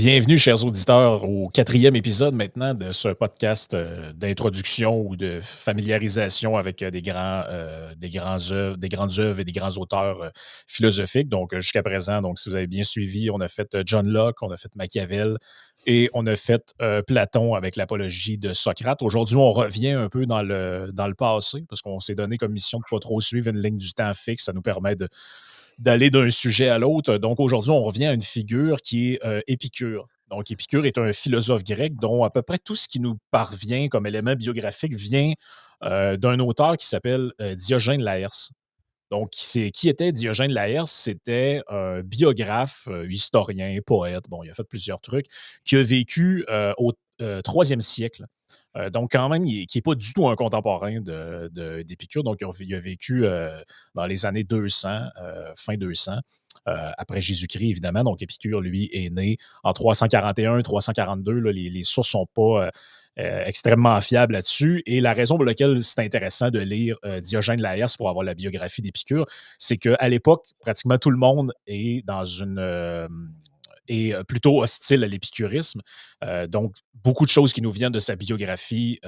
Bienvenue, chers auditeurs, au quatrième épisode maintenant de ce podcast d'introduction ou de familiarisation avec des grandes œuvres et des grands auteurs philosophiques. Donc, jusqu'à présent, donc, si vous avez bien suivi, on a fait John Locke, on a fait Machiavel et on a fait Platon avec l'apologie de Socrate. Aujourd'hui, on revient un peu dans le passé parce qu'on s'est donné comme mission de ne pas trop suivre une ligne du temps fixe. Ça nous permet d'aller d'un sujet à l'autre. Donc aujourd'hui, on revient à une figure qui est Épicure. Donc Épicure est un philosophe grec dont à peu près tout ce qui nous parvient comme élément biographique vient d'un auteur qui s'appelle Diogène Laërce. Donc, qui était Diogène Laërce? C'était un biographe, historien, poète, bon, il a fait plusieurs trucs, qui a vécu au 3e siècle. Donc, quand même, qui n'est pas du tout un contemporain d'Épicure. Donc, il a vécu dans les années 200, fin 200, après Jésus-Christ, évidemment. Donc, Épicure, lui, est né en 341, 342. Là, les sources ne sont pas extrêmement fiables là-dessus. Et la raison pour laquelle c'est intéressant de lire Diogène Laërce pour avoir la biographie d'Épicure, c'est qu'à l'époque, pratiquement tout le monde est dans une est plutôt hostile à l'épicurisme. Donc, beaucoup de choses qui nous viennent de sa biographie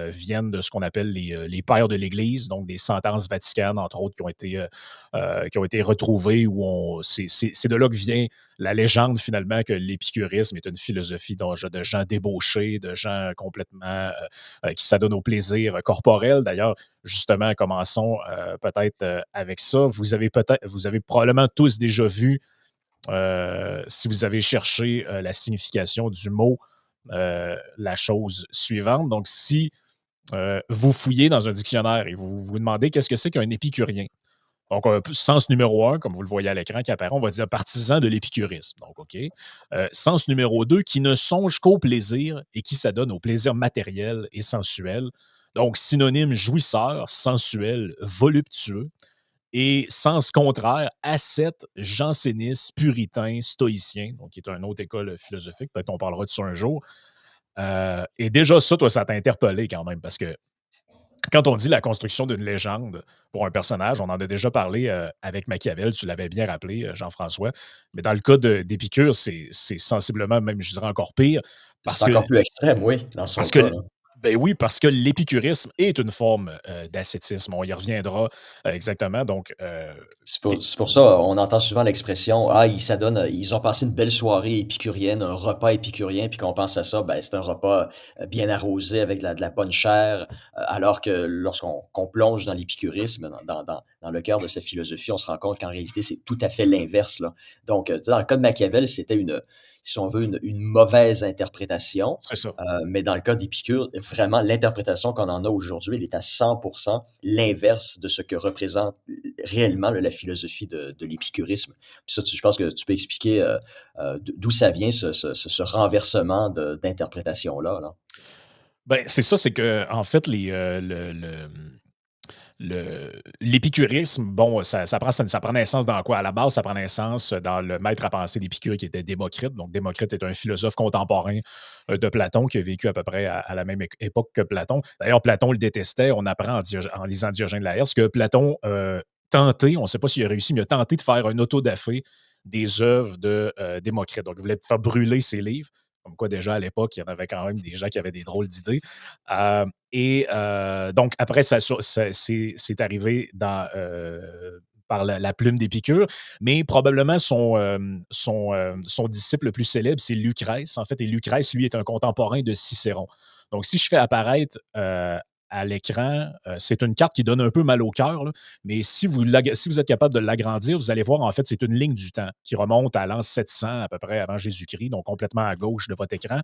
viennent de ce qu'on appelle les pères de l'Église, donc des sentences vaticanes, entre autres, qui ont été retrouvées. C'est de là que vient la légende, finalement, que l'épicurisme est une philosophie de gens débauchés, de gens complètement qui s'adonnent au plaisir corporel. D'ailleurs, justement, commençons peut-être avec ça. Vous avez probablement tous déjà vu si vous avez cherché la signification du mot, la chose suivante. Donc, si vous fouillez dans un dictionnaire et vous vous demandez qu'est-ce que c'est qu'un épicurien, donc, sens numéro un, comme vous le voyez à l'écran qui apparaît, on va dire partisan de l'épicurisme. Donc, OK. Sens numéro 2, qui ne songe qu'au plaisir et qui s'adonne au plaisir matériel et sensuel. Donc, synonyme jouisseur, sensuel, voluptueux. Et sens contraire, ascète, janséniste, puritain, stoïcien, donc qui est une autre école philosophique. Peut-être qu'on parlera de ça un jour. Et déjà, ça, toi, ça t'a interpellé quand même, parce que quand on dit la construction d'une légende pour un personnage, on en a déjà parlé avec Machiavel, tu l'avais bien rappelé, Jean-François. Mais dans le cas d'Épicure, c'est sensiblement, même je dirais encore pire, parce C'est que encore plus extrême, oui, dans son parce que cas, là. ben oui, parce que l'épicurisme est une forme d'ascétisme. On y reviendra exactement. Donc, C'est pour ça, on entend souvent l'expression: «Ah, ils s'adonnent, ils ont passé une belle soirée épicurienne, un repas épicurien», puis quand on pense à ça, ben, c'est un repas, bien arrosé avec de la bonne chair, alors que lorsqu'on qu'on plonge dans l'épicurisme, dans le cœur de cette philosophie, on se rend compte qu'en réalité, c'est tout à fait l'inverse, là. Donc, tu sais, dans le cas de Machiavel, c'était si on veut, une mauvaise interprétation, c'est ça. mais dans le cas d'Épicure, vraiment, l'interprétation qu'on en a aujourd'hui, elle est à 100 l'inverse de ce que représente réellement la philosophie de l'épicurisme. Puis ça, je pense que tu peux expliquer d'où ça vient, ce renversement d'interprétation-là. Là. Ben, c'est ça, c'est que en fait, l'épicurisme, bon, ça prend naissance dans quoi? À la base, ça prend naissance dans le maître à penser d'Épicure qui était Démocrite. Donc, Démocrite est un philosophe contemporain de Platon qui a vécu à peu près à la même époque que Platon. D'ailleurs, Platon le détestait. On apprend en lisant Diogène de Laërce que Platon tenté, on ne sait pas s'il a réussi, mais il a tenté de faire un autodafé des œuvres de Démocrite. Donc, il voulait faire brûler ses livres. Comme quoi, déjà à l'époque, il y en avait quand même des gens qui avaient des drôles d'idées. Donc, après, c'est arrivé par la plume d'Épicure, mais probablement son disciple le plus célèbre, c'est Lucrèce, en fait, et Lucrèce, lui, est un contemporain de Cicéron. Donc, si je fais apparaître à l'écran, c'est une carte qui donne un peu mal au cœur, là, mais si vous êtes capable de l'agrandir, vous allez voir, en fait, c'est une ligne du temps qui remonte à l'an 700 à peu près avant Jésus-Christ, donc complètement à gauche de votre écran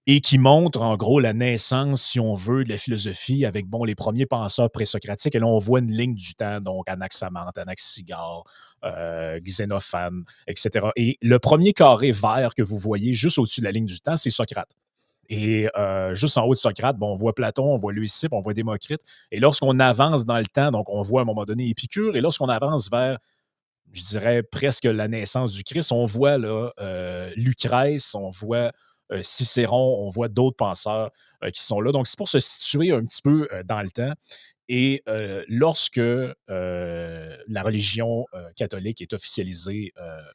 et qui montre en gros la naissance, si on veut, de la philosophie avec bon, les premiers penseurs présocratiques. Et là, on voit une ligne du temps, donc Anaxamandre, Anaxigore, Xénophane, etc. Et le premier carré vert que vous voyez juste au-dessus de la ligne du temps, c'est Socrate. Et juste en haut de Socrate, bon, on voit Platon, on voit Leucippe, on voit Démocrite. Et lorsqu'on avance dans le temps, donc on voit à un moment donné Épicure, et lorsqu'on avance vers je dirais presque la naissance du Christ. On voit là, Lucrèce, on voit Cicéron, on voit d'autres penseurs qui sont là. Donc, c'est pour se situer un petit peu dans le temps. Et lorsque la religion catholique est officialisée,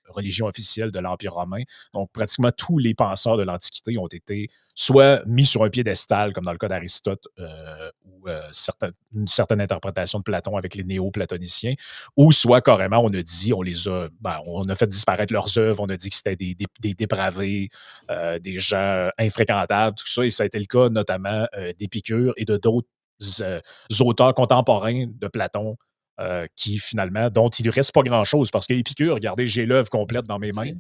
religion officielle de l'Empire romain, donc pratiquement tous les penseurs de l'Antiquité ont été soit mis sur un piédestal, comme dans le cas d'Aristote, ou une certaine interprétation de Platon avec les néo-platoniciens, ou soit carrément on a dit, on a fait disparaître leurs œuvres, on a dit que c'était des dépravés, des gens infréquentables, tout ça, et ça a été le cas notamment d'Épicure et de d'autres euh, auteurs contemporains de Platon qui finalement, dont il ne reste pas grand-chose parce qu'Épicure, regardez, j'ai l'œuvre complète dans mes mains,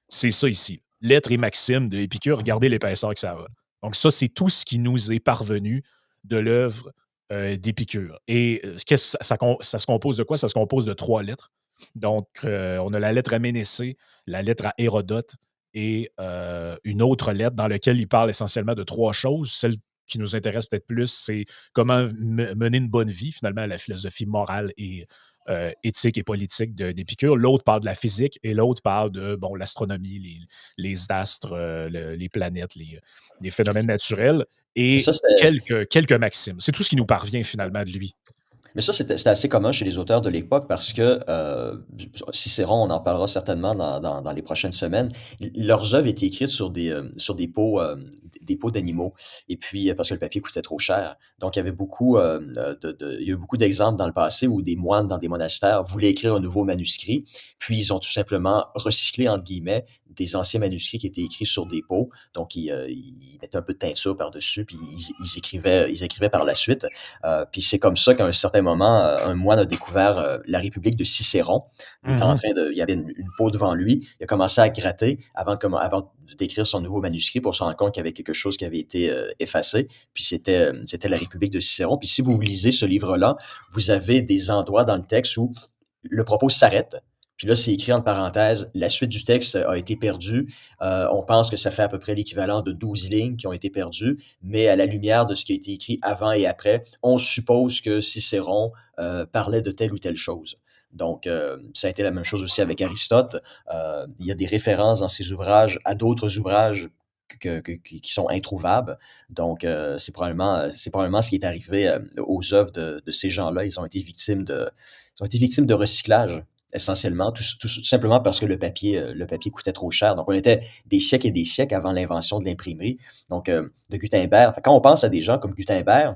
C'est c'est ça ici. Lettres et maximes de Épicure, regardez l'épaisseur que ça a. Donc ça, c'est tout ce qui nous est parvenu de l'œuvre d'Épicure. Et ça se compose de quoi? Ça se compose de 3 lettres. Donc, on a la lettre à Ménécée, la lettre à Hérodote et une autre lettre dans laquelle il parle essentiellement de 3 choses. Celle qui nous intéresse peut-être plus, c'est comment mener une bonne vie, finalement, la philosophie morale et éthique et politique d'Épicure. L'autre parle de la physique et l'autre parle de l'astronomie, les astres, les planètes, les phénomènes naturels mais et ça, c'était quelques maximes. C'est tout ce qui nous parvient finalement de lui. Mais ça, c'était assez commun chez les auteurs de l'époque parce que, Cicéron, on en parlera certainement dans les prochaines semaines, leurs œuvres étaient écrites sur des peaux d'animaux et puis, parce que le papier coûtait trop cher. Donc il y avait beaucoup, il y a eu beaucoup d'exemples dans le passé où des moines dans des monastères voulaient écrire un nouveau manuscrit, puis ils ont tout simplement «recyclé» entre guillemets des anciens manuscrits qui étaient écrits sur des peaux. Donc ils mettaient un peu de teinture par-dessus, puis ils écrivaient par la suite. Puis c'est comme ça qu'à un certain moment, un moine a découvert la République de Cicéron. Mhm. Il y avait une peau devant lui. Il a commencé à gratter avant d'écrire son nouveau manuscrit pour se rendre compte qu'il y avait quelque chose qui avait été effacé. Puis c'était la République de Cicéron. Puis si vous lisez ce livre-là, vous avez des endroits dans le texte où le propos s'arrête. Puis là, c'est écrit entre parenthèses, la suite du texte a été perdue. On pense que ça fait à peu près l'équivalent de 12 lignes qui ont été perdues, mais à la lumière de ce qui a été écrit avant et après, on suppose que Cicéron parlait de telle ou telle chose. Donc, ça a été la même chose aussi avec Aristote. Il y a des références dans ses ouvrages à d'autres ouvrages qui sont introuvables. Donc, c'est probablement ce qui est arrivé aux œuvres de ces gens-là. Ils ont été victimes de recyclage essentiellement, tout simplement parce que le papier coûtait trop cher. Donc, on était des siècles et des siècles avant l'invention de l'imprimerie. Donc, de Gutenberg. Quand on pense à des gens comme Gutenberg,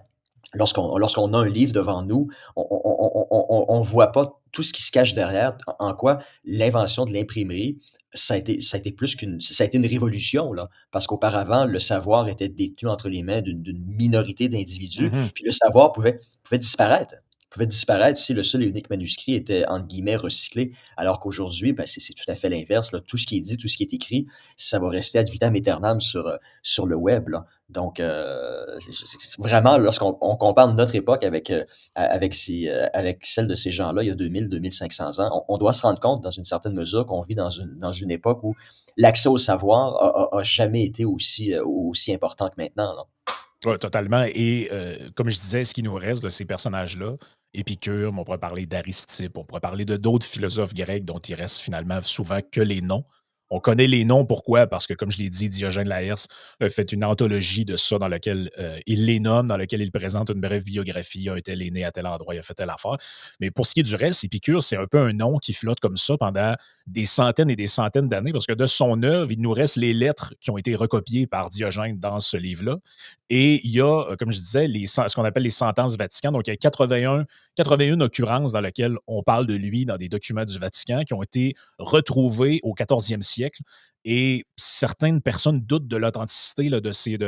lorsqu'on a un livre devant nous, on voit pas tout ce qui se cache derrière, en quoi l'invention de l'imprimerie, ça a été ça a été une révolution, là. Parce qu'auparavant, le savoir était détenu entre les mains d'une minorité d'individus, Mhm. puis le savoir pouvait disparaître. Pouvait disparaître si le seul et unique manuscrit était, entre guillemets, «recyclé», alors qu'aujourd'hui, ben, c'est tout à fait l'inverse, là. Tout ce qui est dit, tout ce qui est écrit, ça va rester ad vitam aeternam sur le web, là. Donc, c'est vraiment, lorsqu'on compare notre époque avec celle de ces gens-là, il y a 2000-2500 ans, on doit se rendre compte, dans une certaine mesure, qu'on vit dans une époque où l'accès au savoir a jamais été aussi important que maintenant, là. Ouais, totalement. Et comme je disais, ce qui nous reste de ces personnages-là, Épicure, mais on pourrait parler d'Aristippe, on pourrait parler de d'autres philosophes grecs dont il reste finalement souvent que les noms. On connaît les noms, pourquoi? Parce que, comme je l'ai dit, Diogène Laërce a fait une anthologie de ça dans laquelle il les nomme, dans laquelle il présente une brève biographie. Un tel est né à tel endroit, il a fait telle affaire. Mais pour ce qui est du reste, Épicure, c'est un peu un nom qui flotte comme ça pendant des centaines et des centaines d'années, parce que de son œuvre, il nous reste les lettres qui ont été recopiées par Diogène dans ce livre-là. Et il y a, comme je disais, ce qu'on appelle les sentences Vatican. Donc, il y a 81 occurrences dans lesquelles on parle de lui dans des documents du Vatican qui ont été retrouvés au 14e siècle. Et certaines personnes doutent de l'authenticité là,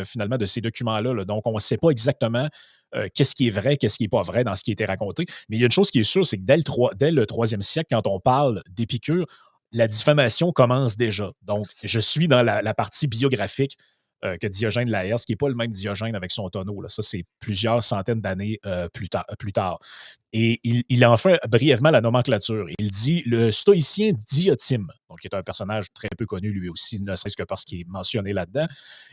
finalement de ces documents-là. Là. Donc, on ne sait pas exactement qu'est-ce qui est vrai, qu'est-ce qui n'est pas vrai dans ce qui a été raconté. Mais il y a une chose qui est sûre, c'est que dès le 3e siècle, quand on parle d'Épicure, la diffamation commence déjà. Donc, je suis dans la partie biographique que Diogène Laërce, qui n'est pas le même Diogène avec son tonneau. Là. Ça, c'est plusieurs centaines d'années plus tard. Et il en fait brièvement la nomenclature. Il dit le stoïcien Diotime, donc qui est un personnage très peu connu lui aussi, ne serait-ce que parce qu'il est mentionné là-dedans,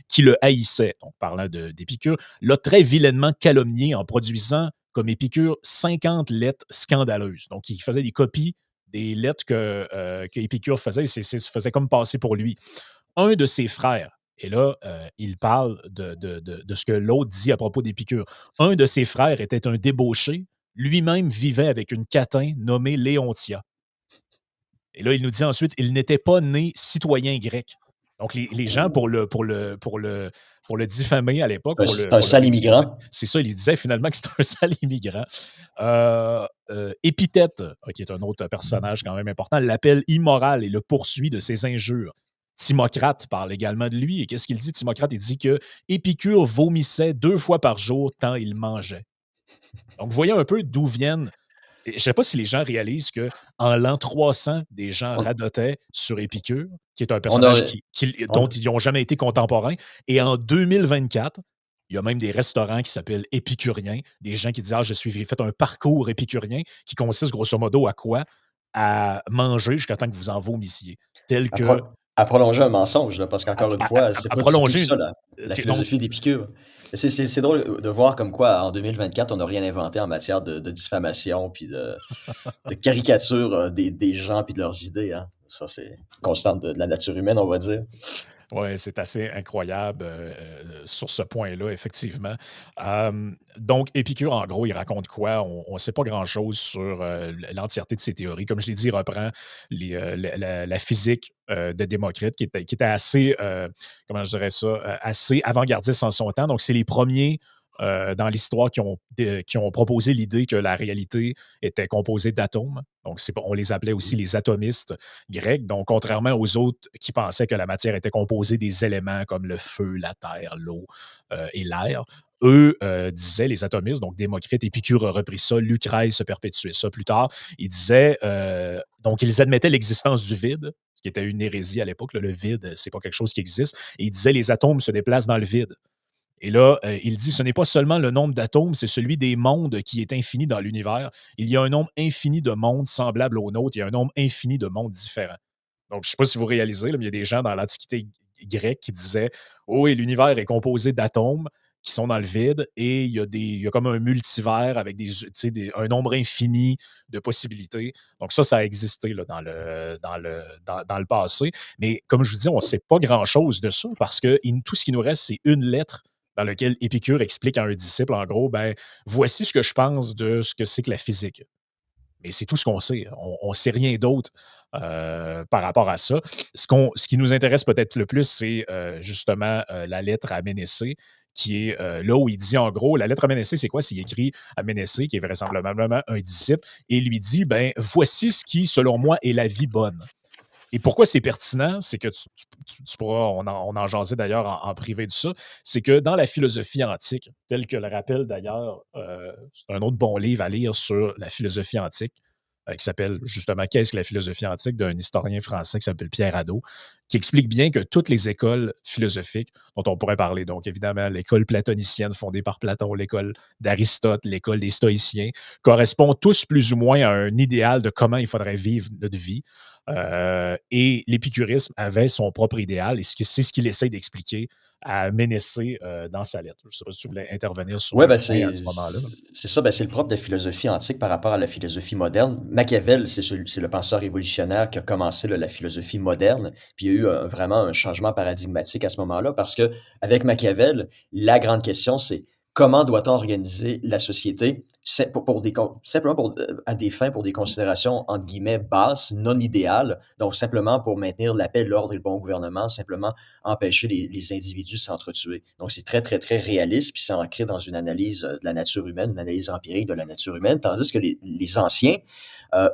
qui le haïssait, donc parlant d'Épicure, l'a très vilainement calomnié en produisant comme Épicure 50 lettres scandaleuses. Donc, il faisait des copies des lettres que Épicure faisait, faisait comme passer pour lui. Un de ses frères, Et là, il parle de ce que l'autre dit à propos d'Épicure. Un de ses frères était un débauché, lui-même vivait avec une catin nommée Léontia. Et là, il nous dit ensuite, il n'était pas né citoyen grec. Donc, les gens, Oh. pour le diffamer à l'époque, C'est un pour le sale ridiculiser, immigrant. c'est ça, il lui disait finalement que c'était un sale immigrant. Épithète, qui est un autre personnage quand même important, l'appelle immoral et le poursuit de ses injures. Timocrate parle également de lui. Et qu'est-ce qu'il dit, Timocrate? Il dit que Épicure vomissait 2 fois par jour tant il mangeait. Donc, vous voyez un peu d'où viennent je ne sais pas si les gens réalisent qu'en l'an 300, des gens On radotaient sur Épicure, qui est un on personnage aurait dont on ils n'ont jamais été contemporains. Et en 2024, il y a même des restaurants qui s'appellent épicuriens, des gens qui disent: Ah, j'ai fait un parcours épicurien qui consiste grosso modo à quoi? À manger jusqu'à temps que vous en vomissiez. Tel à que pro à prolonger un mensonge, là, parce qu'encore une fois, c'est à pas du tout prolonger, ça la donc, philosophie d'Épicure. C'est drôle, de voir comme quoi en 2024, on n'a rien inventé en matière de diffamation puis de caricature, des gens puis de leurs idées, hein. Ça, c'est une constante de la nature humaine, on va dire. ouais, c'est assez incroyable, sur ce point-là, effectivement. Donc Épicure, en gros, il raconte quoi? On ne sait pas grand-chose sur, l'entièreté de ses théories. Comme je l'ai dit, il reprend la physique, de Démocrite qui était assez, comment je dirais ça? Assez avant-gardiste en son temps. Donc c'est les premiers, dans l'histoire qui ont proposé l'idée que la réalité était composée d'atomes. Donc on les appelait aussi Mmh. les atomistes grecs. Donc, contrairement aux autres qui pensaient que la matière était composée des éléments comme le feu, la terre, l'eau et l'air, eux disaient, les atomistes, donc Démocrite, Épicure a repris ça, Lucrèce a perpétué ça plus tard. Ils disaient, donc ils admettaient l'existence du vide, ce qui était une hérésie à l'époque. Là, le vide, c'est pas quelque chose qui existe. Et ils disaient, les atomes se déplacent dans le vide. Et là, il dit, ce n'est pas seulement le nombre d'atomes, c'est celui des mondes qui est infini dans l'univers. Il y a un nombre infini de mondes semblables aux nôtres, il y a un nombre infini de mondes différents. Donc, je ne sais pas si vous réalisez, là, mais il y a des gens dans l'Antiquité grecque qui disaient: Oh, oui, l'univers est composé d'atomes qui sont dans le vide et il y a comme un multivers avec un nombre infini de possibilités. Donc, ça a existé là, dans le passé. Mais comme je vous dis, on ne sait pas grand-chose de ça parce que tout ce qui nous reste, c'est une lettre dans laquelle Épicure explique à un disciple, en gros, ben, voici ce que je pense de ce que c'est que la physique. Mais c'est tout ce qu'on sait. On ne sait rien d'autre par rapport à ça. Ce qui nous intéresse peut-être le plus, c'est justement la lettre à Ménécée, qui est là où il dit en gros, la lettre à Ménécée, c'est quoi? C'est écrit à Ménécée, qui est vraisemblablement un disciple, et il lui dit, ben, voici ce qui, selon moi, est la vie bonne. Et pourquoi c'est pertinent, c'est que tu pourras, on en jasait d'ailleurs en privé de ça, c'est que dans la philosophie antique, tel que le rappelle d'ailleurs, c'est un autre bon livre à lire sur la philosophie antique, qui s'appelle justement Qu'est-ce que la philosophie antique d'un historien français qui s'appelle Pierre Hadot, qui explique bien que toutes les écoles philosophiques dont on pourrait parler, donc évidemment l'école platonicienne fondée par Platon, l'école d'Aristote, l'école des stoïciens, correspondent tous plus ou moins à un idéal de comment il faudrait vivre notre vie. Et l'épicurisme avait son propre idéal et c'est ce qu'il essaie d'expliquer à Ménécée dans sa lettre. Je ne sais pas si tu voulais intervenir sur Ouais, un ben, point à ce moment-là. c'est ça, ben, c'est le propre de la philosophie antique par rapport à la philosophie moderne. Machiavel, c'est le penseur révolutionnaire qui a commencé, là, la philosophie moderne, puis il y a eu vraiment un changement paradigmatique à ce moment-là parce que avec Machiavel, la grande question, c'est comment doit-on organiser la société? C'est pour simplement à des fins, pour des considérations, entre guillemets, basses, non idéales, donc simplement pour maintenir la paix, l'ordre et le bon gouvernement, simplement empêcher les individus de s'entretuer. Donc, c'est très, très, très réaliste, puis c'est ancré dans une analyse de la nature humaine, une analyse empirique de la nature humaine, tandis que les anciens,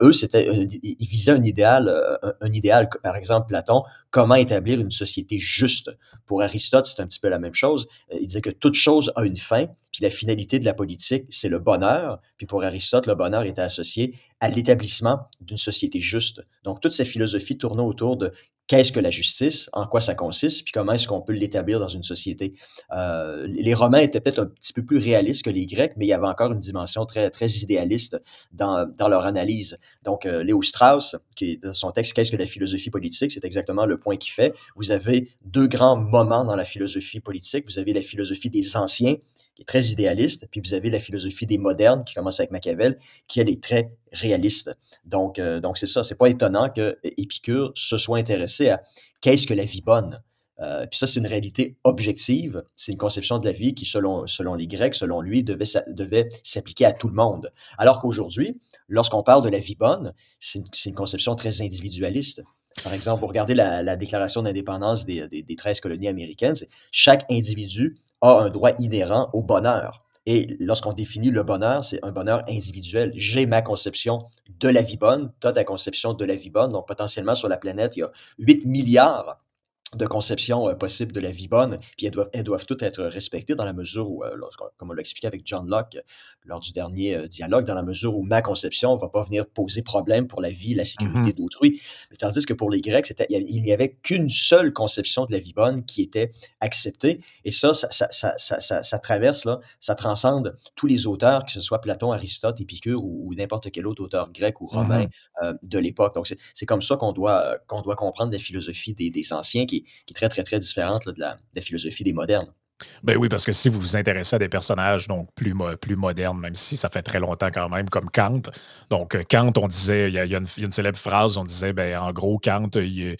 eux, ils visaient un idéal, par exemple, Platon, comment établir une société juste. Pour Aristote, c'est un petit peu la même chose. Il disait que toute chose a une fin, puis la finalité de la politique, c'est le bonheur. Puis pour Aristote, le bonheur était associé à l'établissement d'une société juste. Donc, toute ces philosophies tournaient autour de qu'est-ce que la justice, en quoi ça consiste, puis comment est-ce qu'on peut l'établir dans une société. Les Romains étaient peut-être un petit peu plus réalistes que les Grecs, mais il y avait encore une dimension très, très idéaliste dans leur analyse. Donc, Léo Strauss, qui est dans son texte Qu'est-ce que la philosophie politique, c'est exactement le point qu'il fait. Vous avez deux grands moments dans la philosophie politique. Vous avez la philosophie des anciens, qui est très idéaliste, puis vous avez la philosophie des modernes, qui commence avec Machiavel, qui elle est très réaliste. Donc c'est ça, c'est pas étonnant que Épicure se soit intéressé à qu'est-ce que la vie bonne. Puis ça, c'est une réalité objective. C'est une conception de la vie qui, selon les Grecs, selon lui, devait s'appliquer à tout le monde. Alors qu'aujourd'hui, lorsqu'on parle de la vie bonne, c'est une conception très individualiste. Par exemple, vous regardez la déclaration d'indépendance des 13 colonies américaines, c'est chaque individu a un droit inhérent au bonheur. Et lorsqu'on définit le bonheur, c'est un bonheur individuel. J'ai ma conception de la vie bonne, tu as ta conception de la vie bonne. Donc, potentiellement, sur la planète, il y a 8 milliards de conceptions possibles de la vie bonne, puis elles doivent toutes être respectées dans la mesure où, comme on l'a expliqué avec John Locke lors du dernier dialogue, dans la mesure où ma conception ne va pas venir poser problème pour la vie, la Mhm. sécurité d'autrui. Mais tandis que pour les Grecs, il n'y avait qu'une seule conception de la vie bonne qui était acceptée. Et ça traverse, là, ça transcende tous les auteurs, que ce soit Platon, Aristote, Épicure ou n'importe quel autre auteur grec ou romain Mhm. de l'époque. Donc, c'est comme ça qu'on doit comprendre la philosophie des anciens, qui est très, très, très différente là, de la philosophie des modernes. Ben oui, parce que si vous vous intéressez à des personnages donc plus modernes, même si ça fait très longtemps quand même, comme Kant. Donc, Kant, on disait, il y a une célèbre phrase, on disait, ben, en gros, Kant, il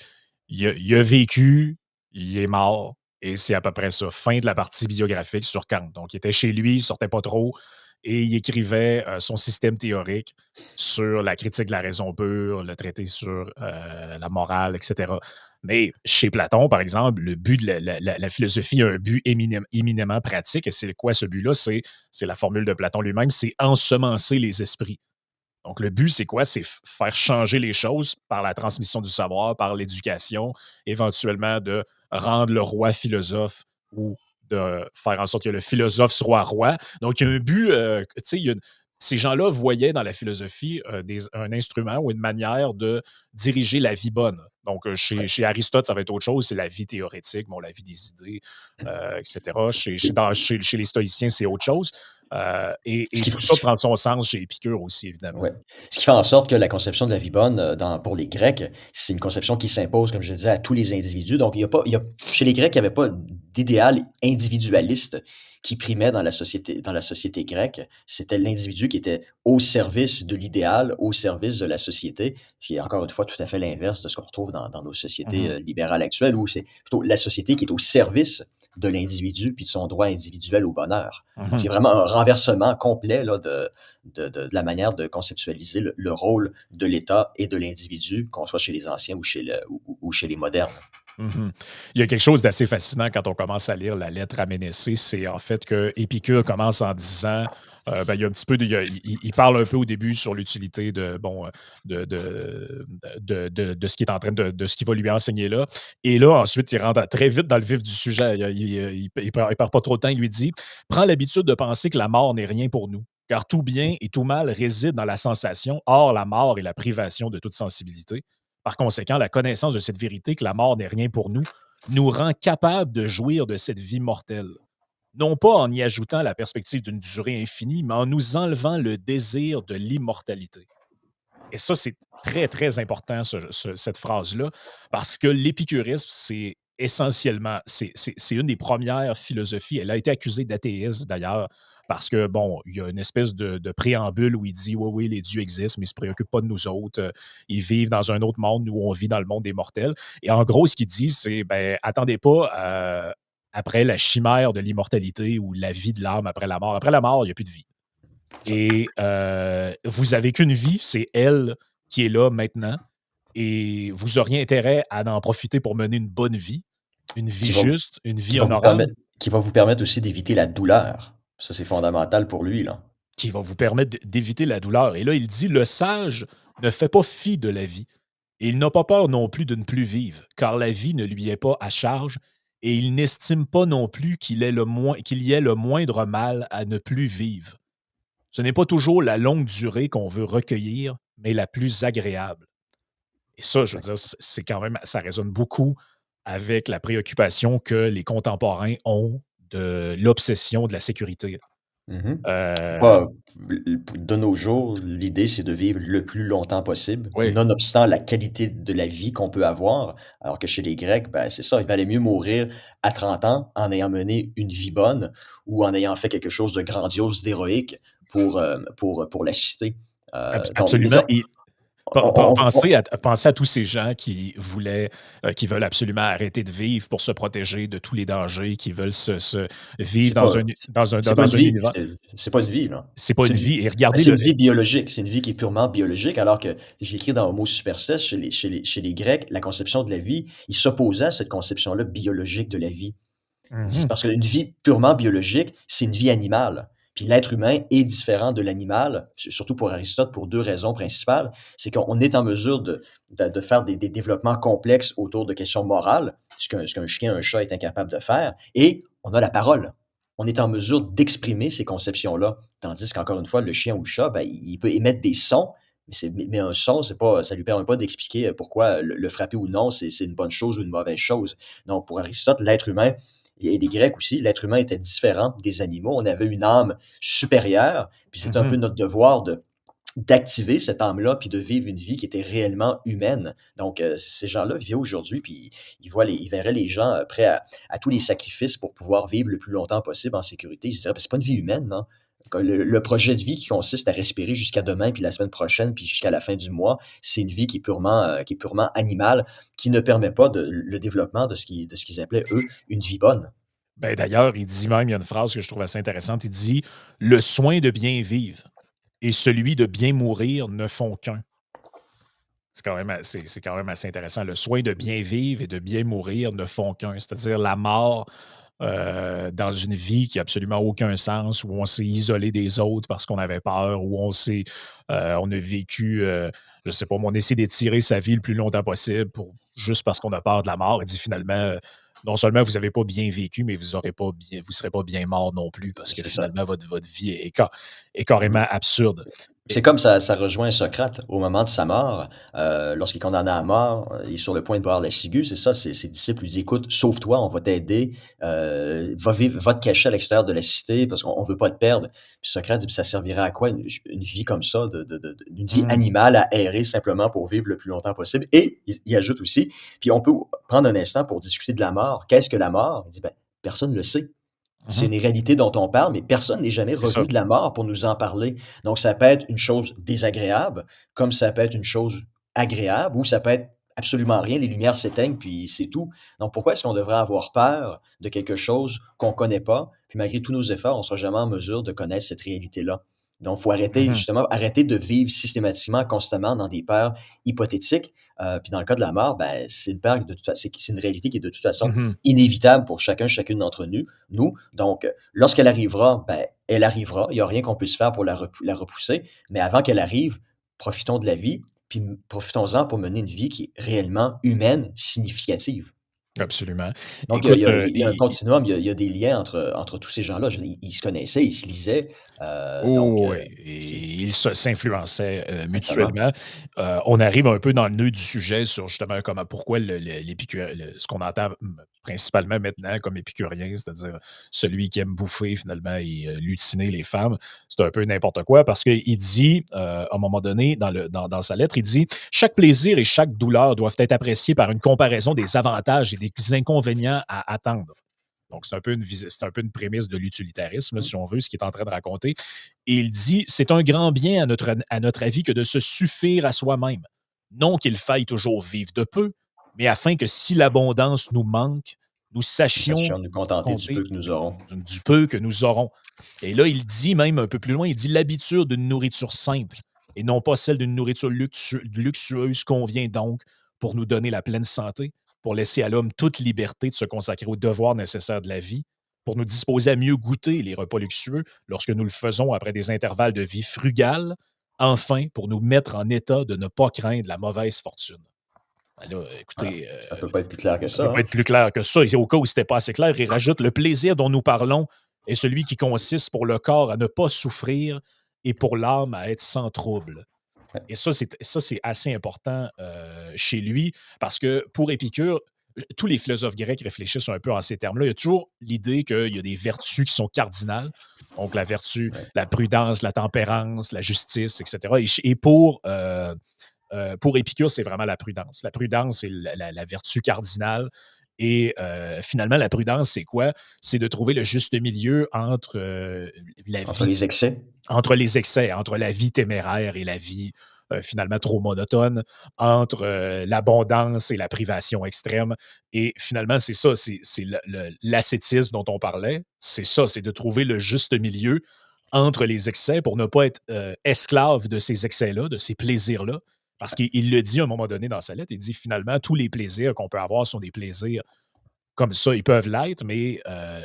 a vécu, il est mort, et c'est à peu près ça. Fin de la partie biographique sur Kant. Donc, il était chez lui, il sortait pas trop, et il écrivait son système théorique sur la critique de la raison pure, le traité sur la morale, etc. Mais chez Platon, par exemple, le but de la philosophie a un but éminemment pratique. Et c'est quoi ce but-là? C'est la formule de Platon lui-même, c'est ensemencer les esprits. Donc, le but, c'est quoi? C'est faire changer les choses par la transmission du savoir, par l'éducation, éventuellement de rendre le roi philosophe ou de faire en sorte que le philosophe soit roi. Donc, il y a un but, tu sais, ces gens-là voyaient dans la philosophie un instrument ou une manière de diriger la vie bonne. Donc, chez, Ouais. chez Aristote, ça va être autre chose, c'est la vie théorétique, bon, la vie des idées, etc. Chez les stoïciens, c'est autre chose. Ce Et qui, tout ce ça qui prend son sens chez Épicure aussi, évidemment. Ouais. Ce qui fait en sorte que la conception de la vie bonne, pour les Grecs, c'est une conception qui s'impose, comme je le disais, à tous les individus. Donc, chez les Grecs, il n'y avait pas d'idéal individualiste qui primait dans la société grecque. C'était l'individu qui était au service de l'idéal, au service de la société, ce qui est encore une fois tout à fait l'inverse de ce qu'on retrouve dans nos sociétés Mhm, libérales actuelles, où c'est plutôt la société qui est au service de l'individu puis de son droit individuel au bonheur. Donc, il y mhm, a vraiment un renversement complet là, de la manière de conceptualiser le rôle de l'État et de l'individu, qu'on soit chez les anciens ou chez les modernes. mhm. Il y a quelque chose d'assez fascinant quand on commence à lire la lettre à Ménécée, c'est en fait que Épicure commence en disant, ben, il y a un petit peu, il parle un peu au début sur l'utilité de, bon, de ce qui est en train de ce qu'il va lui enseigner là. Et là, ensuite, il rentre très vite dans le vif du sujet. Il perd pas trop de temps. Il lui dit, prends l'habitude de penser que la mort n'est rien pour nous. Car tout bien et tout mal réside dans la sensation. Or, la mort est la privation de toute sensibilité. Par conséquent, la connaissance de cette vérité que la mort n'est rien pour nous nous rend capables de jouir de cette vie mortelle. Non pas en y ajoutant la perspective d'une durée infinie, mais en nous enlevant le désir de l'immortalité. Et ça, c'est très, très important, cette phrase-là, parce que l'épicurisme, c'est essentiellement, c'est une des premières philosophies. Elle a été accusée d'athéisme, d'ailleurs, parce que, bon, il y a une espèce de préambule où il dit, oui, oui, les dieux existent, mais ils ne se préoccupent pas de nous autres. Ils vivent dans un autre monde, nous, on vit dans le monde des mortels. Et en gros, ce qu'il dit, c'est, ben, attendez pas après la chimère de l'immortalité ou la vie de l'âme après la mort. Après la mort, il n'y a plus de vie. Et vous avez qu'une vie, c'est elle qui est là maintenant. Et vous auriez intérêt à en profiter pour mener une bonne vie, une vie Qui va, juste, une qui vie va vous honorable, permettre, qui va vous permettre aussi d'éviter la douleur. Ça, c'est fondamental pour lui, là. qui va vous permettre d'éviter la douleur. Et là, il dit, le sage ne fait pas fi de la vie. Et il n'a pas peur non plus de ne plus vivre, car la vie ne lui est pas à charge, et il n'estime pas non plus qu'il y ait le moindre mal à ne plus vivre. Ce n'est pas toujours la longue durée qu'on veut recueillir, mais la plus agréable. Et ça, je veux Ouais. dire, c'est quand même, ça résonne beaucoup avec la préoccupation que les contemporains ont de l'obsession de la sécurité. Mhm. Euh, Bah, de nos jours, l'idée, c'est de vivre le plus longtemps possible, oui, nonobstant la qualité de la vie qu'on peut avoir. Alors que chez les Grecs, ben, c'est ça, il valait mieux mourir à 30 ans en ayant mené une vie bonne ou en ayant fait quelque chose de grandiose, d'héroïque pour la cité. Donc, les- absolument. Pensez à tous ces gens qui voulaient, qui veulent absolument arrêter de vivre pour se protéger de tous les dangers, qui veulent se vivre C'est pas c'est pas une dans un vie, univers. c'est pas une C'est vie, là. c'est pas C'est une une vie vie et regardez c'est le une vie biologique, c'est une vie qui est purement biologique, alors que j'ai écrit dans Homo Superstitious, chez les Grecs, la conception de la vie, ils s'opposaient à cette conception-là biologique de la vie. C'est mmh parce qu'une vie purement biologique, c'est une vie animale. Puis l'être humain est différent de l'animal, surtout pour Aristote, pour 2 raisons principales. C'est qu'on est en mesure de faire des développements complexes autour de questions morales, ce qu'un chien, un chat est incapable de faire, et on a la parole. On est en mesure d'exprimer ces conceptions-là. Tandis qu'encore une fois, le chien ou le chat, ben, il peut émettre des sons, mais un son, c'est pas ça lui permet pas d'expliquer, pourquoi le frapper ou non, c'est une bonne chose ou une mauvaise chose. Donc pour Aristote, l'être humain et les Grecs aussi, l'être humain était différent des animaux. On avait une âme supérieure, puis c'était un mh. peu notre devoir d'activer cette âme-là, puis de vivre une vie qui était réellement humaine. Donc, ces gens-là vivaient aujourd'hui, puis ils verraient les gens prêts à tous les sacrifices pour pouvoir vivre le plus longtemps possible en sécurité. Ils se diraient: ben, c'est pas une vie humaine, non? Le projet de vie qui consiste à respirer jusqu'à demain, puis la semaine prochaine, puis jusqu'à la fin du mois, c'est une vie qui est purement animale, qui ne permet pas le développement de ce qu'ils appelaient, eux, une vie bonne. Ben, d'ailleurs, il dit même, il y a une phrase que je trouve assez intéressante, il dit: «Le soin de bien vivre et celui de bien mourir ne font qu'un». C'est quand même assez intéressant. Le soin de bien vivre et de bien mourir ne font qu'un. C'est-à-dire la mort, dans une vie qui a absolument aucun sens, où on s'est isolé des autres parce qu'on avait peur, où on a vécu, je sais pas moi, on essaie d'étirer sa vie le plus longtemps possible juste parce qu'on a peur de la mort. Il dit finalement, non seulement vous avez pas bien vécu, mais vous serez pas bien mort non plus parce que C'est ça. finalement votre vie est carrément absurde. C'est Et comme ça rejoint Socrate au moment de sa mort, lorsqu'il est condamné à mort, il est sur le point de boire la ciguë, c'est ça, ses disciples lui disent: «Écoute, sauve-toi, on va t'aider, va te cacher à l'extérieur de la cité parce qu'on veut pas te perdre». Puis Socrate dit: «Puis ça servirait à quoi une vie comme ça une vie mmh, animale à errer simplement pour vivre le plus longtemps possible?» Et il ajoute aussi: «Puis on peut prendre un instant pour discuter de la mort. Qu'est-ce que la mort?» Il dit: «Ben, personne ne le sait». C'est mmh une réalité dont on parle, mais personne n'est jamais c'est ça. revenu de la mort pour nous en parler. Donc ça peut être une chose désagréable, comme ça peut être une chose agréable, ou ça peut être absolument rien, les lumières s'éteignent, puis c'est tout. Donc pourquoi est-ce qu'on devrait avoir peur de quelque chose qu'on ne connaît pas, puis malgré tous nos efforts, on ne sera jamais en mesure de connaître cette réalité-là? Donc il faut arrêter, Mmh justement, arrêter de vivre systématiquement, constamment dans des peurs hypothétiques. Puis dans le cas de la mort, ben, c'est une peur de toute c'est une réalité qui est de toute façon mh. inévitable pour chacune d'entre nous. Donc, lorsqu'elle arrivera, ben, elle arrivera. Il y a rien qu'on puisse faire pour la repousser. Mais avant qu'elle arrive, profitons de la vie, puis profitons-en pour mener une vie qui est réellement humaine, significative. Absolument. Donc, Écoute, il y a un continuum, il y a des liens entre tous ces gens-là. Je veux dire, ils se connaissaient, ils se lisaient, donc, oui, et c'est ils s'influençaient, exactement. mutuellement. On arrive un peu dans le nœud du sujet sur justement comment pourquoi ce qu'on entend, principalement maintenant comme épicurien, c'est-à-dire celui qui aime bouffer finalement et lutiner les femmes. C'est un peu n'importe quoi parce qu'il dit, à un moment donné dans sa lettre, il dit: «Chaque plaisir et chaque douleur doivent être appréciés par une comparaison des avantages et des inconvénients à attendre». Donc, c'est un peu une prémisse de l'utilitarisme, là, Mmh. si on veut, ce qu'il est en train de raconter. Et il dit: «C'est un grand bien à notre avis que de se suffire à soi-même. Non qu'il faille toujours vivre de peu, mais afin que si l'abondance nous manque, nous Nous sachions sachions nous contenter du peu compter que nous aurons. du peu que nous aurons». Et là, il dit même un peu plus loin, il dit: «L'habitude d'une nourriture simple et non pas celle d'une nourriture luxueuse convient donc pour nous donner la pleine santé, pour laisser à l'homme toute liberté de se consacrer aux devoirs nécessaires de la vie, pour nous disposer à mieux goûter les repas luxueux lorsque nous le faisons après des intervalles de vie frugales, enfin pour nous mettre en état de ne pas craindre la mauvaise fortune». Ben là, Voilà, écoutez, ça peut pas être plus clair que ça peut ça, pas hein? être plus clair que ça. Et au cas où c'était pas assez clair, il rajoute: «Le plaisir dont nous parlons est celui qui consiste pour le corps à ne pas souffrir et pour l'âme à être sans trouble». Ouais. Et ça, c'est assez important, chez lui parce que pour Épicure, tous les philosophes grecs réfléchissent un peu en ces termes-là. Il y a toujours l'idée qu'il y a des vertus qui sont cardinales, donc la vertu, Ouais. la prudence, la tempérance, la justice et cetera. Et pour Épicure, c'est vraiment la prudence. La prudence, c'est la vertu cardinale. Et finalement, la prudence, c'est quoi? C'est de trouver le juste milieu Entre les excès. entre les excès, entre la vie téméraire et la vie, finalement trop monotone, entre l'abondance et la privation extrême. Et finalement, c'est ça, c'est l'ascétisme dont on parlait. C'est ça, c'est de trouver le juste milieu entre les excès pour ne pas être esclave de ces excès-là, de ces plaisirs-là. Parce qu'il le dit à un moment donné dans sa lettre, il dit finalement, tous les plaisirs qu'on peut avoir sont des plaisirs comme ça, ils peuvent l'être, mais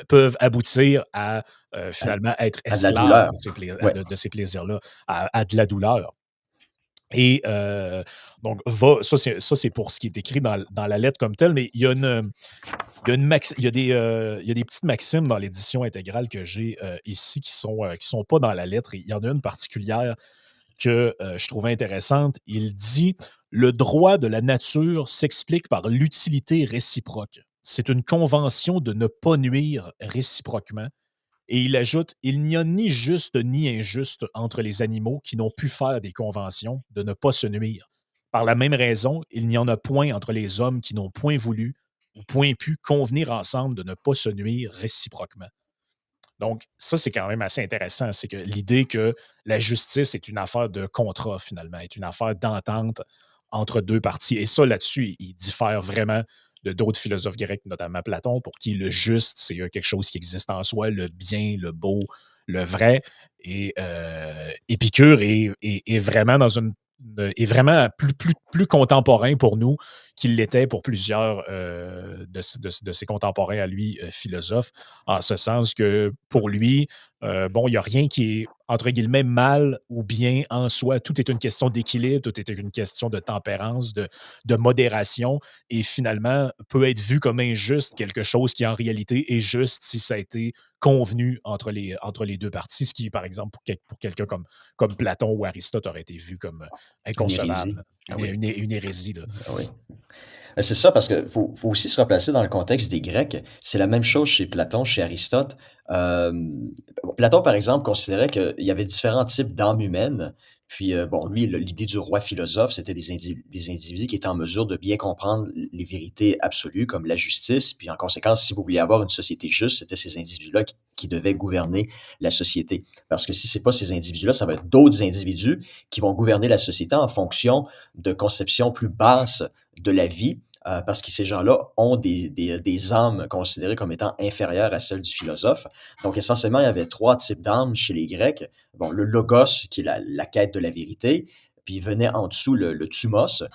peuvent aboutir à À finalement être à de la esclaves douleur. Ouais. de ces plaisirs-là, à de la douleur. Et donc, ça, c'est pour ce qui est écrit dans la lettre comme telle, mais il y a des petites maximes dans l'édition intégrale que j'ai ici qui sont pas dans la lettre. Il y en a une particulière que je trouvais intéressante. Il dit: «Le droit de la nature s'explique par l'utilité réciproque. C'est une convention de ne pas nuire réciproquement». Et il ajoute: «Il n'y a ni juste ni injuste entre les animaux qui n'ont pu faire des conventions de ne pas se nuire. Par la même raison, il n'y en a point entre les hommes qui n'ont point voulu ou point pu convenir ensemble de ne pas se nuire réciproquement». Donc, ça, c'est quand même assez intéressant. C'est que l'idée que la justice est une affaire de contrat, finalement, est une affaire d'entente entre deux parties. Et ça, là-dessus, il diffère vraiment de d'autres philosophes grecs, notamment Platon, pour qui le juste, c'est quelque chose qui existe en soi, le bien, le beau, le vrai. Et Épicure est vraiment dans est vraiment plus contemporain pour nous qu'il l'était pour plusieurs de ses contemporains à lui, philosophes, en ce sens que pour lui, bon, il n'y a rien qui est, entre guillemets, mal ou bien en soi. Tout est une question d'équilibre, tout est une question de tempérance, de modération, et finalement peut être vu comme injuste quelque chose qui en réalité est juste si ça a été convenu entre les deux parties, ce qui, par exemple, pour quelqu'un comme Platon ou Aristote aurait été vu comme Une hérésie. inconcevable, Ah oui. une hérésie. Là. Ah oui. C'est ça, parce que faut aussi se replacer dans le contexte des Grecs. C'est la même chose chez Platon, chez Aristote. Platon, par exemple, considérait qu'il y avait différents types d'âmes humaines. Puis, bon, lui, l'idée du roi philosophe, c'était des individus qui étaient en mesure de bien comprendre les vérités absolues, comme la justice. Puis, en conséquence, si vous vouliez avoir une société juste, c'était ces individus-là qui devaient gouverner la société. Parce que si c'est pas ces individus-là, ça va être d'autres individus qui vont gouverner la société en fonction de conceptions plus basses de la vie, parce que ces gens-là ont des âmes considérées comme étant inférieures à celles du philosophe. Donc, essentiellement, il y avait trois types d'âmes chez les Grecs. Bon, le logos, qui est la quête de la vérité, puis il venait en dessous le thumos,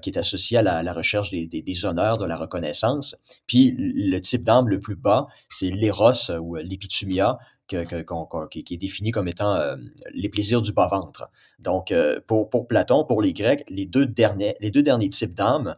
qui est associé à la recherche des honneurs, de la reconnaissance. Puis le type d'âme le plus bas, c'est l'éros ou l'épithumia, qui est défini comme étant les plaisirs du bas-ventre. Donc, pour Platon, pour les Grecs, les deux derniers types d'âmes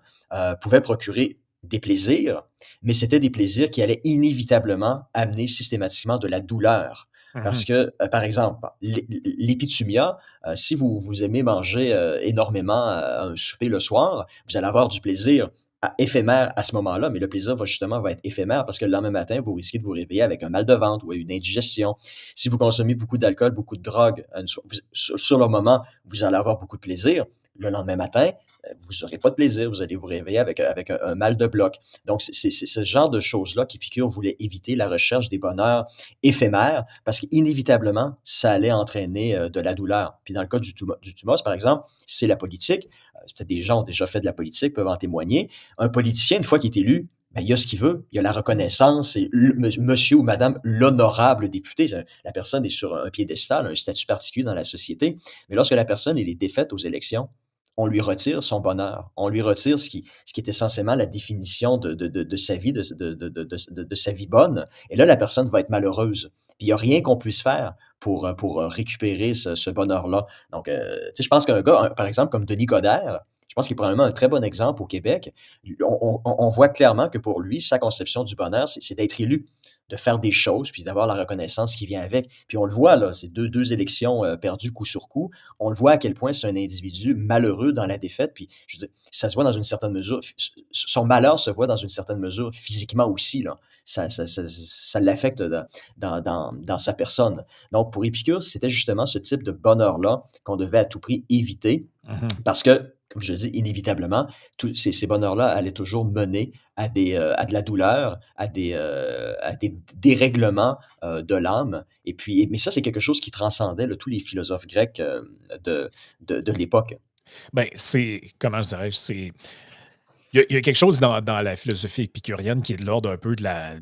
pouvaient procurer des plaisirs, mais c'était des plaisirs qui allaient inévitablement amener systématiquement de la douleur. Parce Mhm. que, par exemple, l'épithumia, si vous aimez manger énormément à un souper le soir, vous allez avoir du plaisir éphémère à ce moment-là, mais le plaisir va être éphémère parce que le lendemain matin, vous risquez de vous réveiller avec un mal de ventre ou une indigestion. Si vous consommez beaucoup d'alcool, beaucoup de drogue, sur le moment, vous allez avoir beaucoup de plaisir. Le lendemain matin, vous n'aurez pas de plaisir, vous allez vous réveiller avec un mal de bloc. Donc, c'est ce genre de choses-là qu'Épicure voulait éviter, la recherche des bonheurs éphémères, parce qu'inévitablement, ça allait entraîner de la douleur. Puis dans le cas du thumos, par exemple, c'est la politique. Peut-être des gens ont déjà fait de la politique, peuvent en témoigner. Un politicien, une fois qu'il est élu, ben, il a ce qu'il veut. Il a la reconnaissance. C'est monsieur ou madame l'honorable député. La personne est sur un piédestal, un statut particulier dans la société. Mais lorsque la personne elle est défaite aux élections, on lui retire son bonheur. On lui retire ce qui est essentiellement la définition de sa vie, de sa vie bonne. Et là, la personne va être malheureuse. Puis il n'y a rien qu'on puisse faire pour récupérer ce bonheur-là. Donc, tu sais, je pense qu'un gars, par exemple, comme Denis Coderre, je pense qu'il est probablement un très bon exemple au Québec. On voit clairement que pour lui, sa conception du bonheur, c'est d'être élu, de faire des choses, puis d'avoir la reconnaissance qui vient avec. Puis on le voit, là, c'est deux élections perdues coup sur coup. On le voit à quel point c'est un individu malheureux dans la défaite. Puis, je veux dire, ça se voit dans une certaine mesure. Son malheur se voit dans une certaine mesure physiquement aussi, là. Ça l'affecte dans sa personne. Donc, pour Épicure, c'était justement ce type de bonheur-là qu'on devait à tout prix éviter Mhm. parce que, comme je le dis, inévitablement, tous ces bonheurs-là allaient toujours mener à de la douleur, à des dérèglements de l'âme. Mais ça, c'est quelque chose qui transcendait là, tous les philosophes grecs de l'époque. Ben, c'est comment je dirais-je? C'est il y a quelque chose dans la philosophie épicurienne qui est de l'ordre un peu de la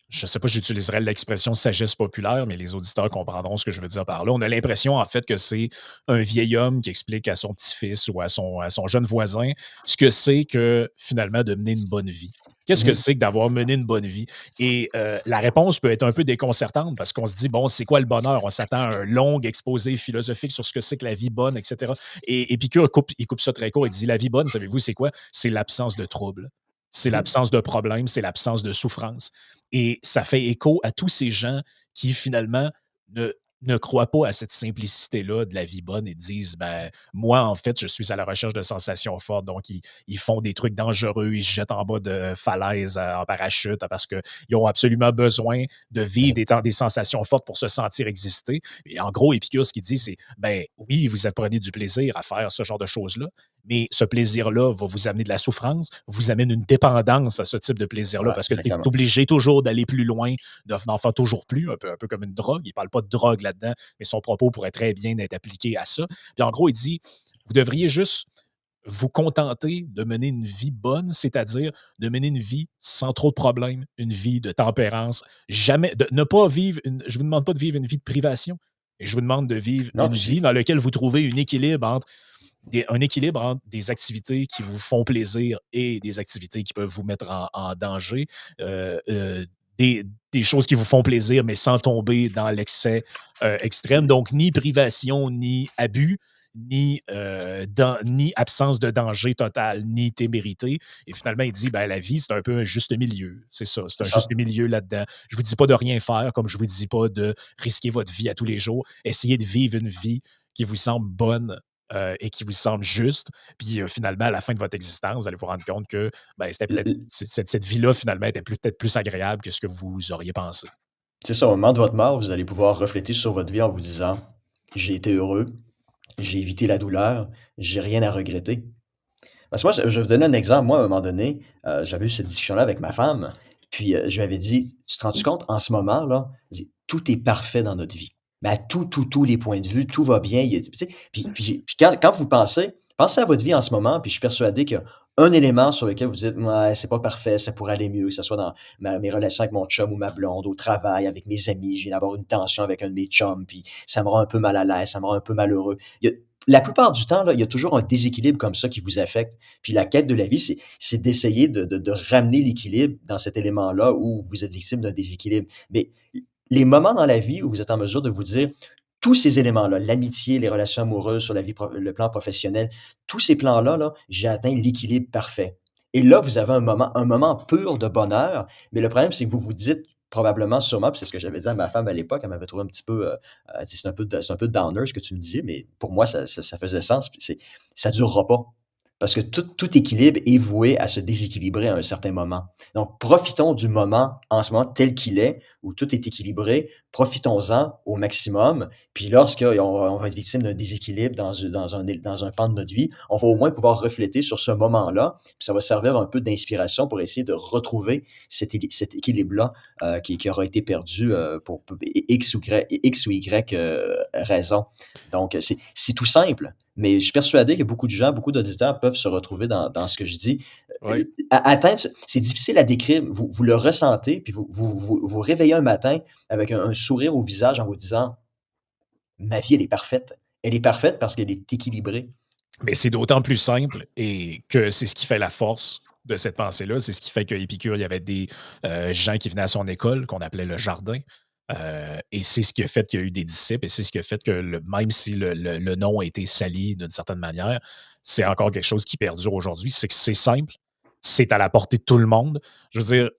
je sais pas, j'utiliserais l'expression sagesse populaire, mais les auditeurs comprendront ce que je veux dire par là. On a l'impression, en fait, que c'est un vieil homme qui explique à son petit-fils ou à son jeune voisin ce que c'est que, finalement, de mener une bonne vie. Qu'est-ce que Mmh. c'est que d'avoir mené une bonne vie? Et la réponse peut être un peu déconcertante parce qu'on se dit, bon, c'est quoi le bonheur? On s'attend à un long exposé philosophique sur ce que c'est que la vie bonne, etc. Et Épicure il coupe ça très court. Il dit, la vie bonne, savez-vous, c'est quoi? C'est l'absence de trouble. C'est Mmh. l'absence de problème, c'est l'absence de souffrance. Et ça fait écho à tous ces gens qui, finalement, ne, ne croient pas à cette simplicité-là de la vie bonne et disent, ben, moi, en fait, je suis à la recherche de sensations fortes. Donc, ils font des trucs dangereux, ils se jettent en bas de falaises en parachute parce qu'ils ont absolument besoin de vivre des sensations fortes pour se sentir exister. Et en gros, Épicure, ce qu'il dit, c'est, ben, oui, vous apprenez du plaisir à faire ce genre de choses-là, mais ce plaisir-là va vous amener de la souffrance, vous amène une dépendance à ce type de plaisir-là Ouais, parce que tu es exactement. obligé toujours d'aller plus loin, d'en faire toujours plus, un peu comme une drogue. Il ne parle pas de drogue là-dedans, mais son propos pourrait très bien être appliqué à ça. Puis en gros, il dit, vous devriez juste vous contenter de mener une vie bonne, c'est-à-dire de mener une vie sans trop de problèmes, une vie de tempérance, jamais, de ne pas vivre, je ne vous demande pas de vivre une vie de privation, et je vous demande de vivre Non, une puis vie dans laquelle vous trouvez un équilibre entre des activités qui vous font plaisir et des activités qui peuvent vous mettre en danger, euh, euh, des choses qui vous font plaisir, mais sans tomber dans l'excès extrême. Donc, ni privation, ni abus, ni absence de danger total, ni témérité. Et finalement, il dit, ben, la vie, c'est un peu un juste milieu. C'est ça, c'est c'est un ça. juste milieu là-dedans. Je vous dis pas de rien faire, comme je vous dis pas de risquer votre vie à tous les jours. Essayez de vivre une vie qui vous semble bonne et qui vous semble juste. Puis finalement, à la fin de votre existence, vous allez vous rendre compte que ben, c'était L peut-être cette vie-là, finalement, était peut-être plus agréable que ce que vous auriez pensé. C'est ça, au moment de votre mort, vous allez pouvoir refléter sur votre vie en vous disant: «J'ai été heureux, j'ai évité la douleur, j'ai rien à regretter». Parce que moi, je vais vous donner un exemple. Moi, à un moment donné, j'avais eu cette discussion-là avec ma femme, puis, je lui avais dit: «Tu te rends-tu compte, en ce moment là, dit tout est parfait dans notre vie. Mais à tous les points de vue, tout va bien». Il y a tu sais? Puis quand vous pensez à votre vie en ce moment, puis je suis persuadé qu'il y a un élément sur lequel vous dites: «Ouais, c'est pas parfait, ça pourrait aller mieux», que ce soit dans mes relations avec mon chum ou ma blonde, au travail, avec mes amis, je viens d'avoir une tension avec un de mes chums, puis ça me rend un peu mal à l'aise, ça me rend un peu malheureux. Il y a la plupart du temps là, il y a toujours un déséquilibre comme ça qui vous affecte. Puis la quête de la vie, c'est d'essayer de ramener l'équilibre dans cet élément-là où vous êtes victime d'un déséquilibre. Mais les moments dans la vie où vous êtes en mesure de vous dire: «Tous ces éléments-là, l'amitié, les relations amoureuses, sur la vie le plan professionnel, tous ces plans-là, là, j'ai atteint l'équilibre parfait». Et là, vous avez un moment pur de bonheur, mais le problème, c'est que vous vous dites probablement, sûrement, puis c'est ce que j'avais dit à ma femme à l'époque, elle m'avait trouvé un petit peu, elle dit: «C'est un peu downer ce que tu me dis», mais pour moi, ça faisait sens, puis ça durera pas. Parce que tout équilibre est voué à se déséquilibrer à un certain moment. Donc profitons du moment, en ce moment, tel qu'il est, où tout est équilibré, profitons-en au maximum. Puis lorsqu'on va être victime d'un déséquilibre dans un pan de notre vie, on va au moins pouvoir refléter sur ce moment-là, puis ça va servir un peu d'inspiration pour essayer de retrouver cet équilibre-là, qui aura été perdu, pour X ou Y, raison. Donc c'est tout simple, mais je suis persuadé que beaucoup de gens, beaucoup d'auditeurs peuvent se retrouver dans ce que je dis. Oui. Atteindre c'est difficile à décrire, vous le ressentez, puis vous réveillez un matin avec un sourire au visage en vous disant: «Ma vie, elle est parfaite». Elle est parfaite parce qu'elle est équilibrée. Mais c'est d'autant plus simple et que c'est ce qui fait la force de cette pensée-là. C'est ce qui fait qu'à Épicure, il y avait des gens qui venaient à son école, qu'on appelait le jardin. Et c'est ce qui a fait qu'il y a eu des disciples et c'est ce qui a fait que même si le nom a été sali d'une certaine manière, c'est encore quelque chose qui perdure aujourd'hui. C'est que c'est simple, c'est à la portée de tout le monde. Je veux dire,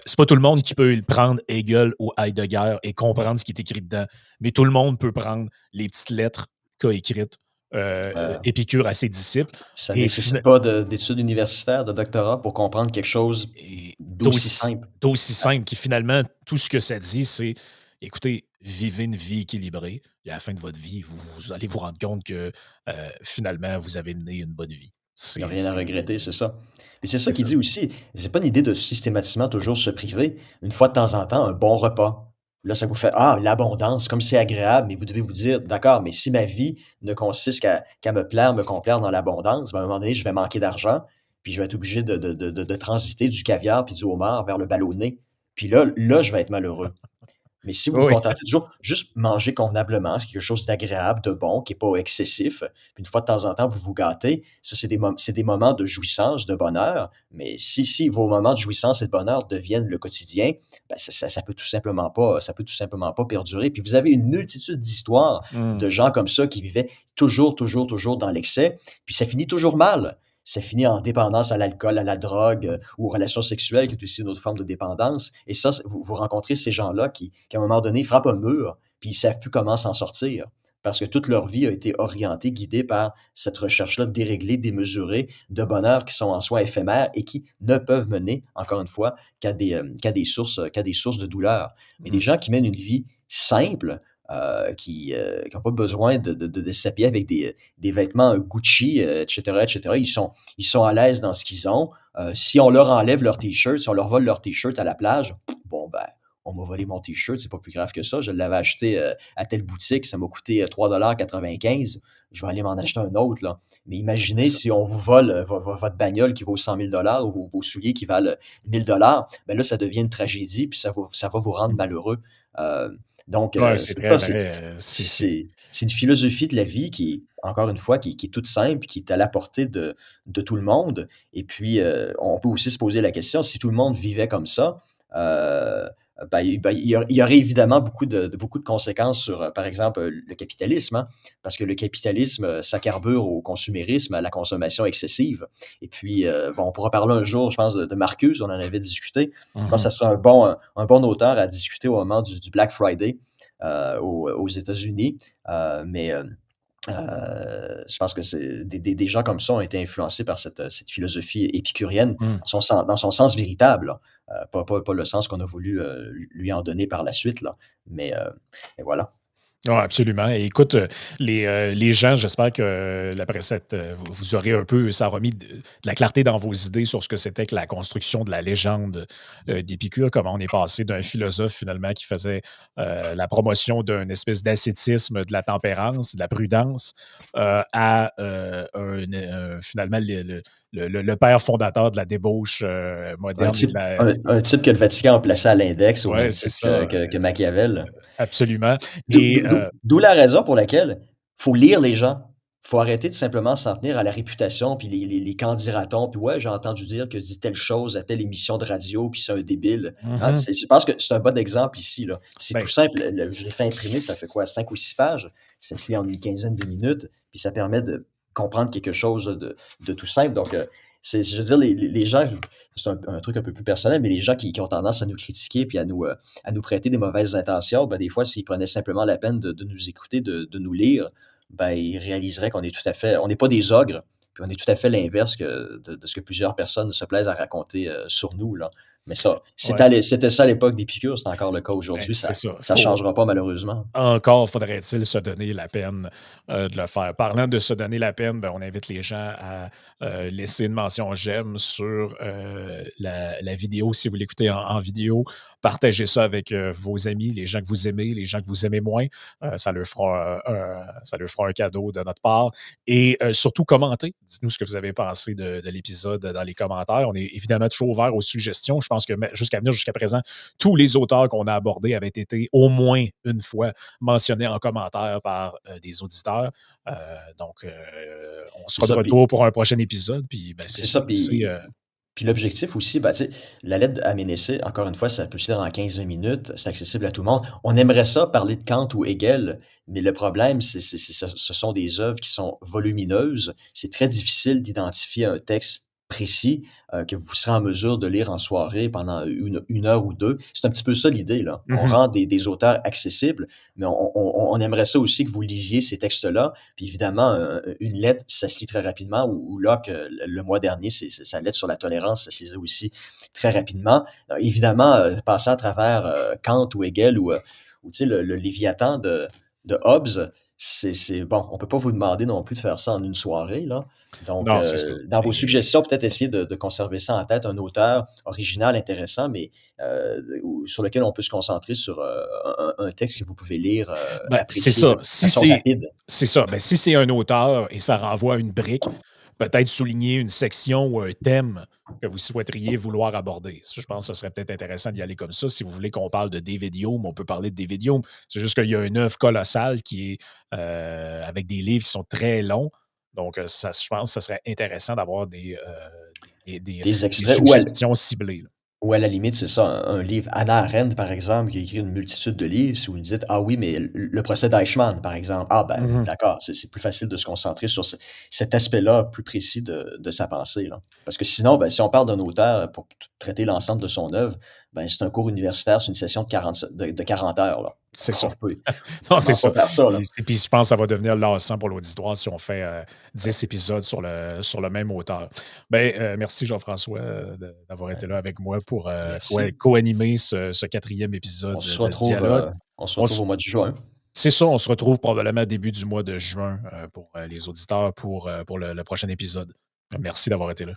c'est pas tout le monde qui peut prendre Hegel ou Heidegger et comprendre ce qui est écrit dedans, mais tout le monde peut prendre les petites lettres qu'a écrites Heu, Épicure à ses disciples Ça et, nécessite pas d'études universitaires, de doctorat pour comprendre quelque chose et d'aussi simple. d'aussi simple qui finalement, tout ce que ça dit, c'est écoutez, vivez une vie équilibrée et à la fin de votre vie, vous allez vous rendre compte que finalement, vous avez mené une bonne vie. Il y a C'est rien à regretter, c'est ça. Et c'est ça c'est qu'il ça. dit aussi, c'est pas une idée de systématiquement toujours se priver. Une fois de temps en temps, un bon repas. Là, ça vous fait: «Ah, l'abondance, comme c'est agréable», mais vous devez vous dire: «D'accord, mais si ma vie ne consiste qu'à me plaire, me complaire dans l'abondance, ben, à un moment donné, je vais manquer d'argent, puis je vais être obligé de transiter du caviar puis du homard vers le ballonné. Puis là, je vais être malheureux». Mais si vous vous Oui. contentez toujours juste manger convenablement, c'est quelque chose d'agréable, de bon, qui est pas excessif, puis une fois de temps en temps, vous vous gâtez, ça, c'est des moments de jouissance, de bonheur, mais si vos moments de jouissance et de bonheur deviennent le quotidien, ben, ça peut tout simplement pas perdurer. Puis vous avez une multitude d'histoires Mmh. de gens comme ça qui vivaient toujours, toujours, toujours dans l'excès, puis ça finit toujours mal. Ça finit en dépendance à l'alcool, à la drogue, ou aux relations sexuelles, qui est aussi une autre forme de dépendance. Et ça, vous rencontrez ces gens-là qui, qu'à un moment donné, frappent un mur, puis ils savent plus comment s'en sortir. Parce que toute leur vie a été orientée, guidée par cette recherche-là déréglée, démesurée, de bonheur qui sont en soi éphémères et qui ne peuvent mener, encore une fois, qu'à des sources de douleur. Mais des Mmh. gens qui mènent une vie simple, qui n'ont pas besoin de s'habiller avec des vêtements Gucci, et cetera. Ils sont à l'aise dans ce qu'ils ont. Si on leur enlève leur t-shirt, si on leur vole leur t-shirt à la plage, bon, ben, on m'a volé mon t-shirt, c'est pas plus grave que ça. Je l'avais acheté à telle boutique, ça m'a coûté 3,95 $. Je vais aller m'en acheter un autre, là. Mais C'est imaginez ça. si on vous vole votre bagnole qui vaut 100 000 $ ou vos souliers qui valent 1 000 $, ben là, ça devient une tragédie, puis ça va vous rendre malheureux. Euh, donc, Ouais, c'est c'est très ça, vrai, c'est une philosophie de la vie qui est, encore une fois, qui est toute simple, qui est à la portée de tout le monde. Et puis, on peut aussi se poser la question, si tout le monde vivait comme ça, heu, ben, il y aurait évidemment beaucoup de conséquences sur, par exemple, le capitalisme, hein. Parce que le capitalisme, ça carbure au consumérisme, à la consommation excessive. Et puis, bon, on pourra parler un jour, je pense, de Marcuse, on en avait discuté. Je pense mmh que ça serait un bon auteur à discuter au moment du Black Friday, aux États-Unis. Mais je pense que c'est des gens comme ça ont été influencés par cette philosophie épicurienne mh. dans son sens véritable, là. Pas le sens qu'on a voulu, lui en donner par la suite, là. Mais, mais voilà. Ouais, absolument. Et écoute, les gens, j'espère que après cette, vous aurez un peu ça a remis de la clarté dans vos idées sur ce que c'était que la construction de la légende, d'Épicure, comment on est passé d'un philosophe finalement qui faisait, la promotion d'une espèce d'ascétisme, de la tempérance, de la prudence, à, finalement le père fondateur de la débauche, Un moderne et de type la un type que le Vatican a placé à l'index au même ouais, c'est titre ça, que Machiavel. absolument. D'où Et d'où d'où d'où la raison pour laquelle faut lire les gens. Faut arrêter de simplement s'en tenir à la réputation, puis les qu'en puis «Ouais, j'ai entendu dire que dit telle chose à telle émission de radio, puis c'est un débile». Hein, mmh je pense que c'est un bon exemple ici, là. C'est tout ben, simple, je l'ai fait imprimer, ça fait quoi? 5 ou 6 pages. Ça se lit en une quinzaine de minutes, puis ça permet de comprendre quelque chose de tout simple. Donc, je veux dire, les gens, c'est un truc un peu plus personnel, mais les gens qui ont tendance à nous critiquer puis à nous prêter des mauvaises intentions, ben, des fois, s'ils prenaient simplement la peine de nous écouter, de nous lire, ben, ils réaliseraient qu'on est tout à fait on n'est pas des ogres, puis on est tout à fait l'inverse de ce que plusieurs personnes se plaisent à raconter, sur nous, là. Mais ça, ouais. c'était ça à l'époque d'Épicure, c'est encore le cas Ben, aujourd'hui, c'est ça ça. ça changera pas malheureusement. Encore faudrait-il se donner la peine, de le faire. Parlant de se donner la peine, ben, on invite les gens à, laisser une mention j'aime sur, la vidéo si vous l'écoutez en vidéo. Partagez ça avec, vos amis, les gens que vous aimez, les gens que vous aimez moins. Ça leur fera un cadeau de notre part et surtout commentez. Dites-nous ce que vous avez pensé de l'épisode dans les commentaires. On est évidemment toujours ouvert aux suggestions. Je pense que me jusqu'à présent, tous les auteurs qu'on a abordés avaient été au moins une fois mentionnés en commentaire par, des auditeurs. Heu, donc, on C'est sera de ça, retour pour un prochain épisode, puis, ben, c'est c'est ça, ça, c'est, puis l'objectif aussi, bah, tu sais, la lettre à Ménécée, encore une fois, ça peut se lire en 15-20 minutes, c'est accessible à tout le monde. On aimerait ça parler de Kant ou Hegel, mais le problème, ce sont des œuvres qui sont volumineuses. C'est très difficile d'identifier un texte précis, que vous serez en mesure de lire en soirée pendant une heure ou 2. C'est un petit peu ça l'idée, là. On mmh rend des auteurs accessibles, mais on aimerait ça aussi que vous lisiez ces textes-là. Puis évidemment, une lettre, ça se lit très rapidement ou Locke, le mois dernier, c'est sa lettre sur la tolérance, ça se lisait aussi très rapidement. Évidemment, passer à travers, Kant ou Hegel ou tu sais le Léviathan de Hobbes, c'est bon, on peut pas vous demander non plus de faire ça en une soirée, là. Donc, Non, c'est ça. dans vos suggestions, peut-être essayer de conserver ça en tête, un auteur original, intéressant, mais, ou sur lequel on peut se concentrer sur, un texte que vous pouvez lire, Ben, c'est apprécier ça. de façon rapide. C'est ça. Ben, si c'est un auteur et ça renvoie à une brique, peut-être souligner une section ou un thème que vous souhaiteriez vouloir aborder. Ça, je pense que ce serait peut-être intéressant d'y aller comme ça. Si vous voulez qu'on parle de David Hume, on peut parler de David Hume. C'est juste qu'il y a une œuvre colossale qui est avec des livres qui sont très longs. Donc, ça, je pense que ce serait intéressant d'avoir Des des extraits suggestions ciblées, là. ou à la limite, c'est ça, un livre. Hannah Arendt, par exemple, qui a écrit une multitude de livres, si vous me dites: «Ah oui, mais le procès d'Eichmann», par exemple. Ah ben, Mhm. d'accord, c'est plus facile de se concentrer sur cet aspect-là plus précis de sa pensée, là. Parce que sinon, ben, si on parle d'un auteur pour traiter l'ensemble de son œuvre, ben, c'est un cours universitaire, c'est une session de 40 heures, là. C'est ça. On peut Non, c'est vraiment pas ça. faire ça, là. Puis je pense que ça va devenir lassant pour l'auditoire si on fait 10 épisodes sur le même auteur. Ben, merci Jean-François d'avoir été là avec moi pour Merci. co-animer ce quatrième épisode On se de retrouve, Dialogue. on se On retrouve s- au mois de juin. c'est ça, on se retrouve probablement début du mois de juin pour les auditeurs pour le prochain épisode. Merci d'avoir été là.